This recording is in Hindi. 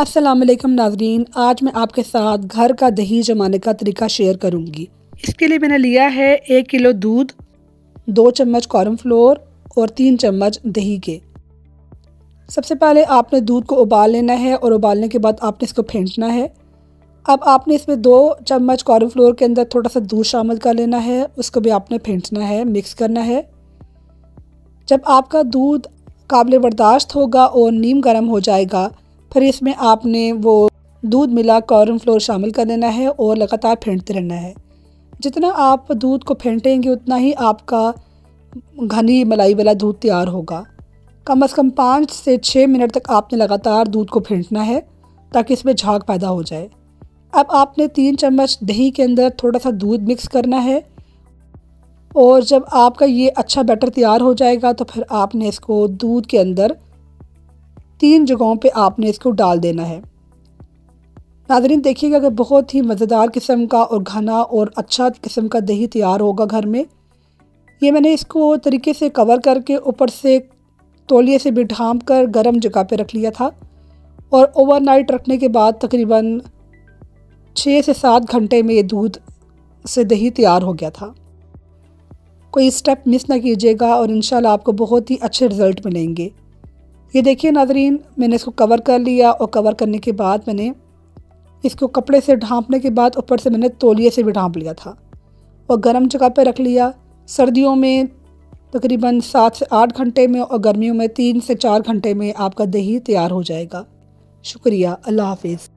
अस्सलाम वालेकुम नाज़रीन, आज मैं आपके साथ घर का दही जमाने का तरीका शेयर करूंगी। इसके लिए मैंने लिया है 1 किलो दूध, 2 चम्मच कॉर्नफ्लोर और 3 चम्मच दही के। सबसे पहले आपने दूध को उबाल लेना है और उबालने के बाद आपने इसको फेंटना है। अब आपने इसमें 2 चम्मच कॉर्नफ्लोर के अंदर थोड़ा सा दूध शामिल कर लेना है, उसको भी आपने फेंटना है, मिक्स करना है। जब आपका दूध काबिल बर्दाश्त होगा और नीम गर्म हो जाएगा, फिर इसमें आपने वो दूध मिला कॉर्नफ्लोर शामिल कर देना है और लगातार फेंटते रहना है। जितना आप दूध को फेंटेंगे उतना ही आपका घनी मलाई वाला दूध तैयार होगा। कम से कम 5 से 6 मिनट तक आपने लगातार दूध को फेंटना है ताकि इसमें झाग पैदा हो जाए। अब आपने 3 चम्मच दही के अंदर थोड़ा सा दूध मिक्स करना है और जब आपका ये अच्छा बैटर तैयार हो जाएगा तो फिर आपने इसको दूध के अंदर 3 जगहों पे आपने इसको डाल देना है। नाज़रीन देखिएगा कि बहुत ही मज़ेदार किस्म का और घना और अच्छा किस्म का दही तैयार होगा घर में। ये मैंने इसको तरीके से कवर करके ऊपर से तौलिए से भी ढाँप कर गर्म जगह पे रख लिया था और ओवरनाइट रखने के बाद तकरीबन 6 से 7 घंटे में ये दूध से दही तैयार हो गया था। कोई स्टेप मिस ना कीजिएगा और इंशाल्लाह आपको बहुत ही अच्छे रिज़ल्ट मिलेंगे। ये देखिए नाज़रीन, मैंने इसको कवर कर लिया और कवर करने के बाद मैंने इसको कपड़े से ढाँपने के बाद ऊपर से मैंने तौलिए से भी ढाँप लिया था और गर्म जगह पे रख लिया। सर्दियों में तकरीबन 7 से 8 घंटे में और गर्मियों में 3 से 4 घंटे में आपका दही तैयार हो जाएगा। शुक्रिया, अल्लाह हाफ़िज़।